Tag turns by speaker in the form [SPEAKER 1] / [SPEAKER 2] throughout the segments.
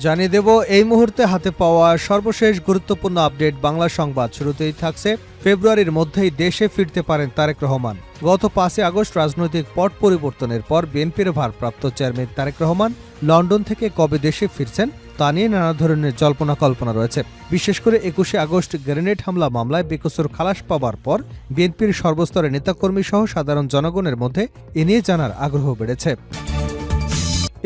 [SPEAKER 1] জানিয়ে দেব এই মুহূর্তে হাতে পাওয়া সর্বশেষ গুরুত্বপূর্ণ আপডেট বাংলা সংবাদ। শুরুতেই থাকছে ফেব্রুয়ারির মধ্যেই দেশে ফিরতে পারেন তারেক রহমান। গত 5 আগস্ট রাজনৈতিক পট পরিবর্তনের পর বিএনপির ভারপ্রাপ্ত চেয়ারম্যান তারেক রহমান লন্ডন থেকে কবে দেশে ফিরছেন তা নিয়ে নানা ধরনের জল্পনা কল্পনা রয়েছে। বিশেষ করে 21 আগস্ট গ্রেনেড হামলা মামলায় বেকসুর খালাস পাওয়ার পর বিএনপির সর্বস্তরের নেতাকর্মী সহ সাধারণ জনগণের মধ্যে এ নিয়ে জানার আগ্রহ বেড়েছে।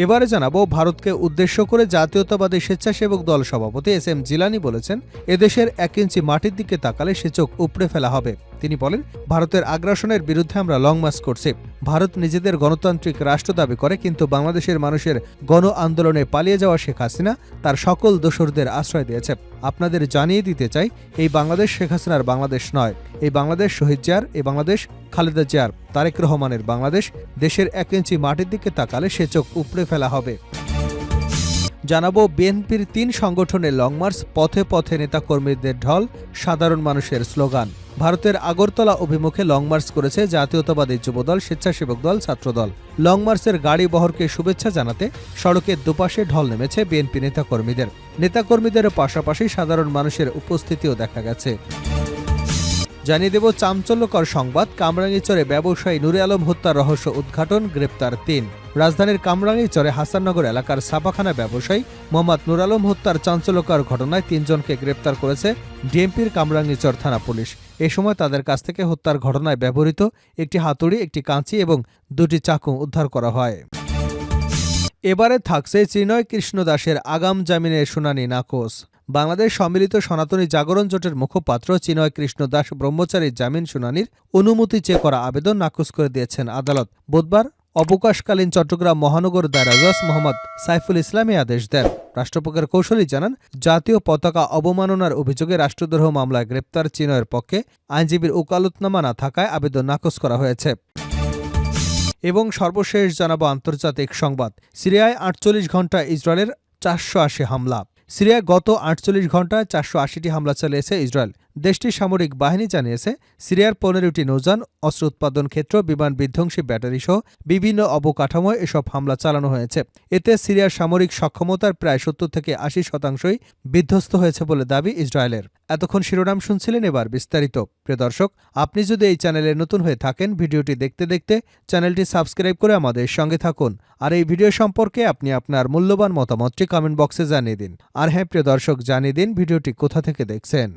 [SPEAKER 1] এবারে জানাবো, ভারতকে উদ্দেশ্য করে জাতীয়তাবাদী স্বেচ্ছাসেবক দল সভাপতি এস.এম. জিলানী বলেছেন, এদেশের 1 ইঞ্চি মাটির দিকে তাকালে সে চোখ উপড়ে ফেলা হবে। তিনি বলেন, ভারতের আগ্রাসনের বিরুদ্ধে আমরা লং মার্চ করছি। ভারত নিজেদের গণতান্ত্রিক রাষ্ট্র দাবি করে, কিন্তু বাংলাদেশের মানুষের গণ আন্দোলনে পালিয়ে যাওয়া শেখ হাসিনা তার সকল দোসরদের আশ্রয় দিয়েছে। আপনাদের জানিয়ে দিতে চাই, এই বাংলাদেশ শেখ হাসিনার বাংলাদেশ নয়। এই বাংলাদেশ শহীদ জিয়ার, এই বাংলাদেশ খালেদা জিয়ার, তারেক রহমানের বাংলাদেশ। দেশের 1 ইঞ্চি মাটির দিকে তাকালে সে চোখ উপড়ে ফেলা হবে। জানাবো, বিএনপির 3 সংগঠনের লং মার্চ, পথে পথে নেতাকর্মীদের ঢল, সাধারণ মানুষের স্লোগান। ভারতের আগরতলা অভিমুখে লং মার্চ করেছে জাতীয়তাবাদী যুবদল, স্বেচ্ছাসেবক দল, ছাত্রদল। লং মার্চের গাড়ি বহরকে শুভেচ্ছা জানাতে সড়কের দুপাশে ঢল নেমেছে বিএনপি নেতাকর্মীদের পাশাপাশি সাধারণ মানুষের উপস্থিতিও দেখা গেছে। জানিয়ে দেব চাঞ্চল্যকর সংবাদ, কামরাঙ্গীরচরে ব্যবসায়ী নুরে আলম হত্যার রহস্য উদ্ঘাটন, গ্রেপ্তার 3। রাজধানীর কামরাঙ্গীরচরে হাসাননগর এলাকার ছাপাখানা ব্যবসায়ী মোহাম্মদ নুর আলম হত্যার চাঞ্চল্যকর ঘটনায় 3 জনকে গ্রেপ্তার করেছে ডিএমপির কামরাঙ্গীরচর থানা পুলিশ। এ সময় তাদের কাছ থেকে হত্যার ঘটনায় ব্যবহৃত একটি হাতুড়ি, একটি কাঁচি এবং 2টি চাকু উদ্ধার করা হয়। এবারে থাকছে চিনয় কৃষ্ণ দাসের আগাম জামিনের শুনানি নাকচ। বাংলাদেশ সম্মিলিত সনাতনী জাগরণ জোটের মুখপাত্র চিনয় কৃষ্ণ দাস ব্রহ্মচারীর জামিন শুনানির অনুমতি চেয়ে করা আবেদন নাকচ করে দিয়েছেন আদালত। বুধবার অবকাশকালীন চট্টগ্রাম মহানগর দায়রা জজ মোহাম্মদ সাইফুল ইসলাম আদেশ দেন। রাষ্ট্রপক্ষের কৌশলী জানান, জাতীয় পতাকা অবমাননার অভিযোগে রাষ্ট্রদ্রোহ মামলায় গ্রেপ্তার চিনয়ের পক্ষে আইনজীবীর ওকালতনামা না থাকায় আবেদন নাকচ করা হয়েছে। এবং সর্বশেষ জানাবো আন্তর্জাতিক সংবাদ, সিরিয়ায় 48 ঘণ্টা ইসরায়েলের 480 হামলা। সিরিয়ায় গত 48 ঘণ্টায় 480টি হামলা চালিয়েছে ইসরায়েল। দেশটির সামরিক বাহিনী জানিয়েছে, সিরিয়ার 15টি নৌযান, অস্ত্র উৎপাদন ক্ষেত্র, বিমান বিধ্বংসী ব্যাটারি সহ বিভিন্ন অবকাঠামোয় এসব হামলা চালানো হয়েছে। এতে সিরিয়ার সামরিক সক্ষমতার প্রায় 70 থেকে 80% বিধ্বস্ত হয়েছে বলে দাবি ইসরায়েলের। এতক্ষণ শিরোনাম শুনছিলেন, এবার বিস্তারিত। প্রিয় দর্শক, আপনি যদি এই চ্যানেলে নতুন হয়ে থাকেন, ভিডিওটি দেখতে দেখতে চ্যানেলটি সাবস্ক্রাইব করে আমাদের সঙ্গে থাকুন। আর এই ভিডিও সম্পর্কে আপনি আপনার মূল্যবান মতামতটি কমেন্ট বক্সে জানিয়ে দিন। আর হ্যাঁ প্রিয় দর্শক, জানিয়ে দিন ভিডিওটি কোথা থেকে দেখছেন।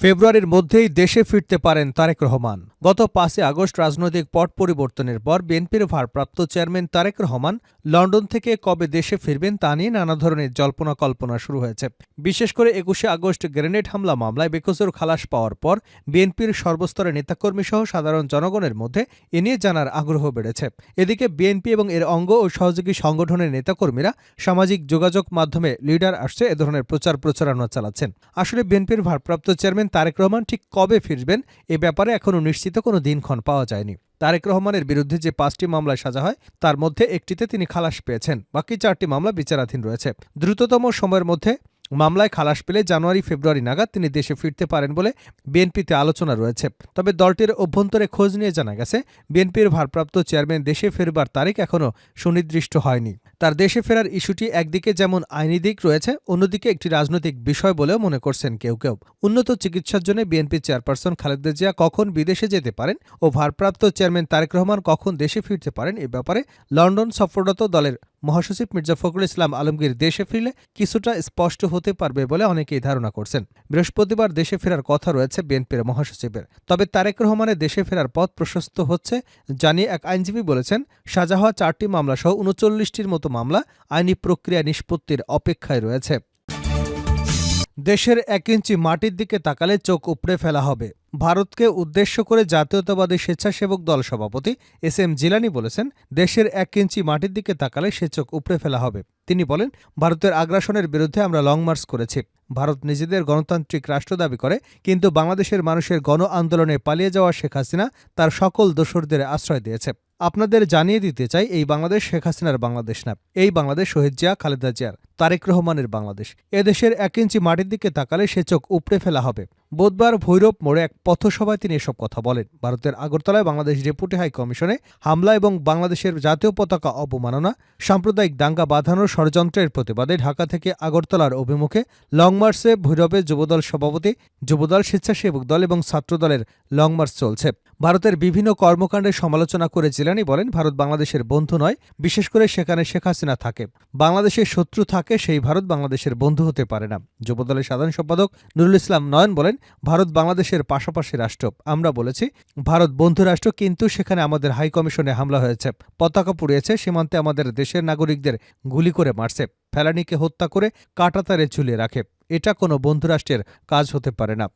[SPEAKER 1] ফেব্রুয়ারির মধ্যেই দেশে ফিরতে পারেন তারেক রহমান। গত 5 আগস্ট রাজনৈতিক পট পরিবর্তনের পর বিএনপির ভারপ্রাপ্ত চেয়ারম্যান তারেক রহমান লন্ডন থেকে কবে দেশে ফিরবেন তা নিয়ে নানা ধরনের জল্পনা কল্পনা শুরু হয়েছে। বিশেষ করে 21 আগস্ট গ্রেনেড হামলা মামলায় বেকসুর খালাস পাওয়ার পর বিএনপির সর্বস্তরের নেতাকর্মী সহ সাধারণ জনগণের মধ্যে এ নিয়ে জানার আগ্রহ বেড়েছে। এদিকে বিএনপি এবং এর অঙ্গ ও সহযোগী সংগঠনের নেতাকর্মীরা সামাজিক যোগাযোগ মাধ্যমে লিডার আসছে এ ধরনের প্রচারণা চালাচ্ছেন। আসলে বিএনপির ভারপ্রাপ্ত চেয়ারম্যান তারেক রহমান ঠিক কবে ফিরবেন এ ব্যাপারে এখনও নিশ্চিত কোনো দিনক্ষণ পাওয়া যায়নি। তারেক রহমানের বিরুদ্ধে যে 5টি মামলায় সাজা হয় তার মধ্যে একটিতে তিনি খালাস পেয়েছেন, বাকি 4টি মামলা বিচারাধীন রয়েছে। দ্রুততম সময়ের মধ্যে মামলায় খালাস পেলে জানুয়ারি-ফেব্রুয়ারি নাগাদ তিনি দেশে ফিরতে পারেন বলে বিএনপিতে আলোচনা রয়েছে। তবে দলটির অভ্যন্তরে খোঁজ নিয়ে জানা গেছে, বিএনপির ভারপ্রাপ্ত চেয়ারম্যান দেশে ফেরবার তারিখ এখনও সুনির্দিষ্ট হয়নি। তার দেশে ফেরার ইস্যুটি একদিকে যেমন আইনি দিক রয়েছে, অন্যদিকে একটি রাজনৈতিক বিষয় বলেও মনে করছেন কেউ কেউ। উন্নত চিকিৎসার জন্য বিএনপি চেয়ারপারসন খালেদা জিয়া কখন বিদেশে যেতে পারেন ও ভারপ্রাপ্ত চেয়ারম্যান তারেক রহমান কখন দেশে ফিরতে পারেন এ ব্যাপারে লন্ডন সফররত দলের মহাসচিব মির্জা ফখরুল ইসলাম আলমগীর দেশে ফিরলে কিছুটা স্পষ্ট হতে পারবে বলে অনেকেই ধারণা করছেন। বৃহস্পতিবার দেশে ফেরার কথা রয়েছে বিএনপির মহাসচিবের। তবে তারেক রহমানের দেশে ফেরার পথ প্রশস্ত হচ্ছে জানিয়ে এক আইনজীবী বলেছেন, সাজা হওয়া 4টি মামলা সহ 39টির মতো মামলা আইনি প্রক্রিয়া নিষ্পত্তির অপেক্ষায় রয়েছে। দেশের 1 ইঞ্চি মাটির দিকে তাকালে চোখ উপড়ে ফেলা হবে। ভারতকে উদ্দেশ্য করে জাতীয়তাবাদী স্বেচ্ছাসেবক দল সভাপতি এস.এম. জিলানী বলেছেন, দেশের 1 ইঞ্চি মাটির দিকে তাকালে সে চোখ উপড়ে ফেলা হবে। তিনি বলেন, ভারতের আগ্রাসনের বিরুদ্ধে আমরা লং মার্চ করেছি। ভারত নিজেদের গণতান্ত্রিক রাষ্ট্র দাবি করে, কিন্তু বাংলাদেশের মানুষের গণ আন্দোলনে পালিয়ে যাওয়া শেখ হাসিনা তার সকল দোসরদের আশ্রয় দিয়েছে। আপনাদের জানিয়ে দিতে চাই, এই বাংলাদেশ শেখ হাসিনার বাংলাদেশ না। এই বাংলাদেশ শহীদ জিয়া, খালেদা জিয়ার, তারেক রহমানের বাংলাদেশ। এদেশের 1 ইঞ্চি মাটির দিকে তাকালে সে চোখ উপড়ে ফেলা হবে। বুধবার ভৈরব মোড়ে এক পথসভায় তিনি এসব কথা বলেন। ভারতের আগরতলায় বাংলাদেশ ডেপুটি হাই কমিশনে হামলা এবং বাংলাদেশের জাতীয় পতাকা অবমাননা, সাম্প্রদায়িক দাঙ্গা বাঁধানোর ষড়যন্ত্রের প্রতিবাদে ঢাকা থেকে আগরতলার অভিমুখে লং মার্চে ভৈরবে যুবদল সভাপতি, যুবদল, স্বেচ্ছাসেবক দল এবং ছাত্রদলের লং মার্চ চলছে। ভারতের বিভিন্ন কর্মকাণ্ডের সমালোচনা করে জিলানি বলেন, ভারত বাংলাদেশের বন্ধু নয়, বিশেষ করে সেখানে শেখ হাসিনা থাকে। বাংলাদেশের শত্রু থাকে, সেই ভারত বাংলাদেশের বন্ধু হতে পারে না। যুবদলের সাধারণ সম্পাদক নুরুল ইসলাম নয়ন বলেন, ভারত বাংলাদেশের পাশাপাশি রাষ্ট্র। আমরা বলেছি ভারত বন্ধু রাষ্ট্র, কিন্তু সেখানে আমাদের হাই কমিশনে হামলা হয়েছে, পতাকা পুড়িয়েছে, সীমান্তে আমাদের দেশের নাগরিকদের গুলি করে মারছে, ফেলানিকে হত্যা করে কাঁটাতারে ঝুলিয়ে রাখে। এটা কোনো বন্ধুরাষ্ট্রের কাজ হতে পারে না।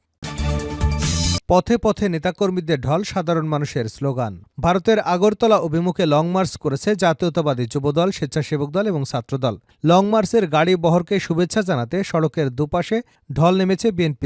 [SPEAKER 1] পথে পথে নেতাকর্মীদের ঢল, সাধারণ মানুষের স্লোগান। ভারতের আগরতলা অভিমুখে লং মার্চ করেছে জাতীয়তাবাদী যুবদল, স্বেচ্ছাসেবক দল এবং ছাত্রদল। লং মার্চের গাড়ি বহরকে শুভেচ্ছা জানাতে সড়কের দুপাশে ঢল নেমেছে বিএনপি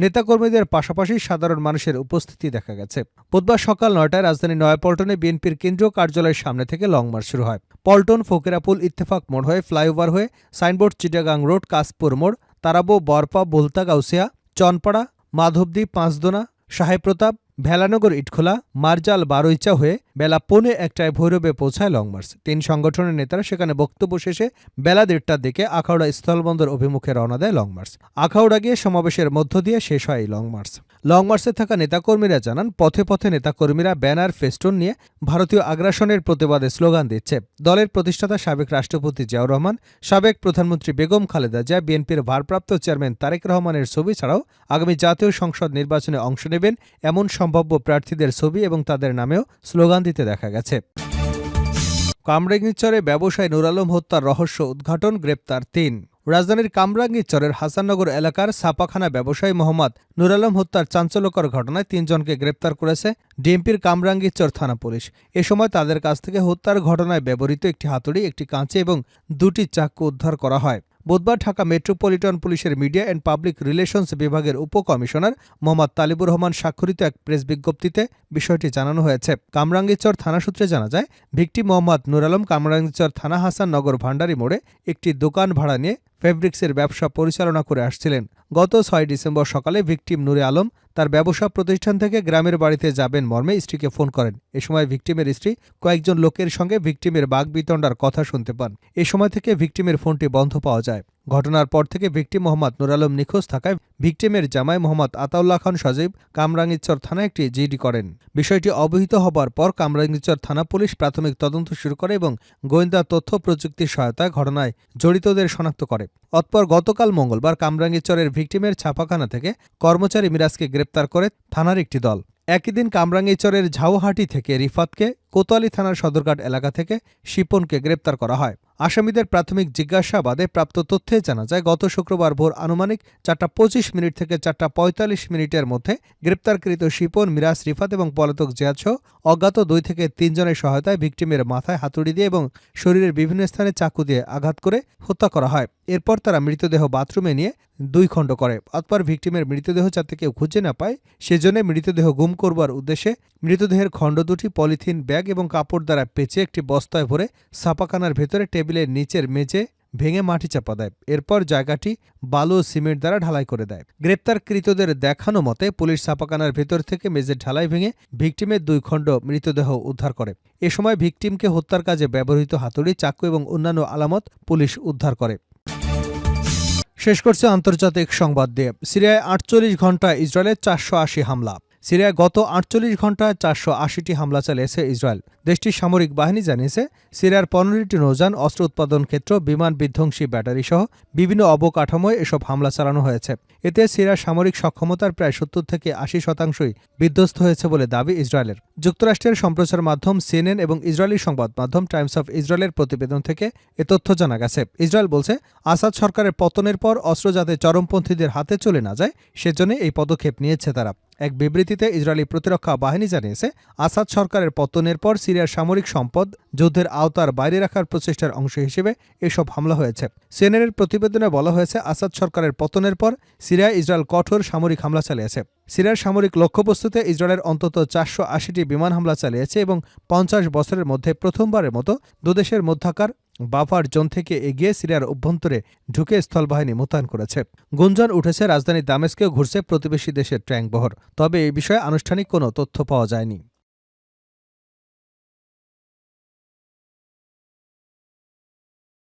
[SPEAKER 1] নেতাকর্মীদের পাশাপাশি সাধারণ মানুষের উপস্থিতি দেখা গেছে। বুধবার সকাল 9টায় রাজধানী নয়াপল্টনে বিএনপির কেন্দ্রীয় কার্যালয়ের সামনে থেকে লং মার্চ শুরু হয়। পল্টন, ফকিরাপুল, ইত্তেফাক মোড় হয়ে ফ্লাইওভার হয়ে সাইনবোর্ড, চিটাগাং রোড, কাশপুর মোড়, তারাবো, বরপা, বুলতা, গাউসিয়া, চনপাড়া, মাধবদী, পাঁচদোনা, সাহেবপ্রতাপ, ভেলানগর, ইটখোলা, মার্জাল, বারৈচা হয়ে বেলা 1:45 ভৈরবে পৌঁছায় লং মার্চ। 3 সংগঠনের নেতারা সেখানে বক্তব্য শেষে বেলা 1:30টার দিকে আখাউড়া স্থলবন্দর অভিমুখে রওনা দেয় লং মার্চ। আখাউড়া গিয়ে সমাবেশের মধ্য দিয়ে শেষ হয় এই লং মার্চ। লং মার্চে থাকা নেতাকর্মীরা জানান, পথে পথে নেতাকর্মীরা ব্যানার, ফেস্টুন নিয়ে ভারতীয় আগ্রাসনের প্রতিবাদে স্লোগান দিচ্ছে। দলের প্রতিষ্ঠাতা সাবেক রাষ্ট্রপতি জিয়াউর রহমান, সাবেক প্রধানমন্ত্রী বেগম খালেদা জিয়া, বিএনপির ভারপ্রাপ্ত চেয়ারম্যান তারেক রহমানের ছবি ছাড়াও আগামী জাতীয় সংসদ নির্বাচনে অংশ নেবেন এমন সম্ভাব্য প্রার্থীদের ছবি এবং তাদের নামেও স্লোগান দিতে দেখা গেছে। কামরাঙ্গীরচরে ব্যবসায়ী নূর আলম হত্যার রহস্য উদ্ঘাটন, গ্রেপ্তার 3। রাজধানীর কামরাঙ্গীরচরের হাসাননগর এলাকার ছাপাখানা ব্যবসায়ী মোহাম্মদ নূর আলম হত্যার চাঞ্চল্যকর ঘটনায় 3 জনকে গ্রেপ্তার করেছে ডিএমপির কামরাঙ্গীরচর থানা পুলিশ। এ সময় তাদের কাছ থেকে হত্যার ঘটনায় ব্যবহৃত একটি হাতুড়ি, একটি কাঁচি এবং 2টি চাকু উদ্ধার করা হয়। বুধবার ঢাকা মেট্রোপলিটন পুলিশের মিডিয়া অ্যান্ড পাবলিক রিলেশনস বিভাগের উপকমিশনার মোহাম্মদ তালিবুর রহমান স্বাক্ষরিত এক প্রেস বিজ্ঞপ্তিতে বিষয়টি জানানো হয়েছে। কামরাঙ্গীরচর থানা সূত্রে জানা যায়, ভিকটিম মোহাম্মদ নূর আলম কামরাঙ্গীরচর থানা হাসাননগর ভান্ডারী মোড়ে একটি দোকান ভাড়া নিয়ে ফেব্রিক্সের ব্যবসা পরিচালনা করে আসছিলেন। গত 6 ডিসেম্বর সকালে ভিকটিম নূরে আলম তার ব্যবসা প্রতিষ্ঠান থেকে গ্রামের বাড়িতে যাবেন মর্মে স্ত্রীকে ফোন করেন। এ সময় ভিকটিমের স্ত্রী কয়েকজন লোকের সঙ্গে ভিকটিমের বাগবিতণ্ডার কথা শুনতে পান। এ সময় থেকে ভিকটিমের ফোনটি বন্ধ পাওয়া যায়। ঘটনার পর থেকে ভিকটিম মোহাম্মদ নূর আলম নিখোঁজ থাকায় ভিকটিমের জামাই মোহাম্মদ আতাউল্লাহ খান সজীব কামরাঙ্গীরচর থানায় একটি জিডি করেন। বিষয়টি অবহিত হবার পর কামরাঙ্গীরচর থানা পুলিশ প্রাথমিক তদন্ত শুরু করে এবং গোয়েন্দা তথ্য প্রযুক্তির সহায়তায় ঘটনায় জড়িতদের শনাক্ত করে। অতঃপর গতকাল মঙ্গলবার কামরাঙ্গীরচরের ভিকটিমের ছাপাখানা থেকে কর্মচারী মিরাজকে গ্রেপ্তার করে থানার একটি দল। একই দিন কামরাঙ্গীরচরের ঝাউহাটি থেকে রিফাতকে, কোতোয়ালি থানার সদরঘাট এলাকা থেকে শিপনকে গ্রেপ্তার করা হয়। আসামিদের প্রাথমিক জিজ্ঞাসাবাদে প্রাপ্ত তথ্যে জানা যায়, গত শুক্রবার ভোর আনুমানিক 4:25 থেকে 4:45 মধ্যে গ্রেপ্তারকৃত শিপন, মিরাজ, রিফাত এবং পলাতক জিয়াদসহ অজ্ঞাত 2 থেকে 3 জনের সহায়তায় ভিকটিমের মাথায় হাতুড়ি দিয়ে এবং শরীরের বিভিন্ন স্থানে চাকু দিয়ে আঘাত করে হত্যা করা হয়। এরপর তারা মৃতদেহ বাথরুমে নিয়ে 2 খণ্ড করে। অতঃপর ভিকটিমের মৃতদেহ যাতে কেউ খুঁজে না পায় সেজন্য মৃতদেহ গুম করবার উদ্দেশ্যে মৃতদেহের খণ্ড 2টি পলিথিন ব্যাগ এবং কাপড় দ্বারা পেঁচে একটি বস্তায় ভরে ছাপাখানার ভেতরে টেবিলের নিচের মেঝে ভেঙে মাটি চাপা দেয়। এরপর জায়গাটি বালু ও সিমেন্ট দ্বারা ঢালাই করে দেয়। গ্রেপ্তারকৃতদের দেখানো মতে পুলিশ ছাপাখানার ভেতর থেকে মেঝের ঢালাই ভেঙে ভিকটিমের 2 খণ্ড মৃতদেহ উদ্ধার করে। এ সময় ভিকটিমকে হত্যার কাজে ব্যবহৃত হাতুড়ি, চাকু এবং অন্যান্য আলামত পুলিশ উদ্ধার করে। শেষ করছে আন্তর্জাতিক সংবাদ দিয়ে। সিরিয়ায় 48 ঘণ্টায় ইসরায়েলের 480 হামলা। সিরিয়ায় গত 48 ঘণ্টায় 480টি হামলা চালিয়েছে ইসরায়েল। দেশটির সামরিক বাহিনী জানিয়েছে, সিরিয়ার 15টি নৌযান, অস্ত্র উৎপাদন ক্ষেত্র, বিমান বিধ্বংসী ব্যাটারি সহ বিভিন্ন অবকাঠামোয় এসব হামলা চালানো হয়েছে। এতে সিরিয়ার সামরিক সক্ষমতার প্রায় 70 থেকে 80% বিধ্বস্ত হয়েছে বলে দাবি ইসরায়েলের। যুক্তরাষ্ট্রের সম্প্রচার মাধ্যম সিএনএন এবং ইসরায়েলি সংবাদ মাধ্যম টাইমস অফ ইসরায়েলের প্রতিবেদন থেকে এ তথ্য জানা গেছে। ইসরায়েল বলছে, আসাদ সরকারের পতনের পর অস্ত্র যাতে চরমপন্থীদের হাতে চলে না যায় সেজন্য এই পদক্ষেপ নিয়েছে তারা। এক বিবৃতিতে ইসরায়েলি প্রতিরক্ষা বাহিনী জানিয়েছে, আসাদ সরকারের পতনের পর সিরিয়ার সামরিক সম্পদ যুদ্ধের আওতার বাইরে রাখার প্রচেষ্টার অংশ হিসেবে এসব হামলা হয়েছে। সিএনএনের প্রতিবেদনে বলা হয়েছে, আসাদ সরকারের পতনের পর সিরিয়ায় ইসরায়েল কঠোর সামরিক হামলা চালিয়েছে। সিরিয়ার সামরিক লক্ষ্যবস্তুতে ইসরায়েলের অন্তত 480টি বিমান হামলা চালিয়েছে এবং 50 বছরের মধ্যে প্রথমবারের মতো দুদেশের মধ্যকার বাফার জোন থেকে এগিয়ে সিরিয়ার অভ্যন্তরে ঢুকে স্থলবাহিনী মোতায়েন করেছে। গুঞ্জন উঠেছে রাজধানী দামেস্কেও ঘুরছে প্রতিবেশী দেশের ট্যাঙ্কবহর, তবে এই বিষয়ে আনুষ্ঠানিক কোনো তথ্য পাওয়া যায়নি।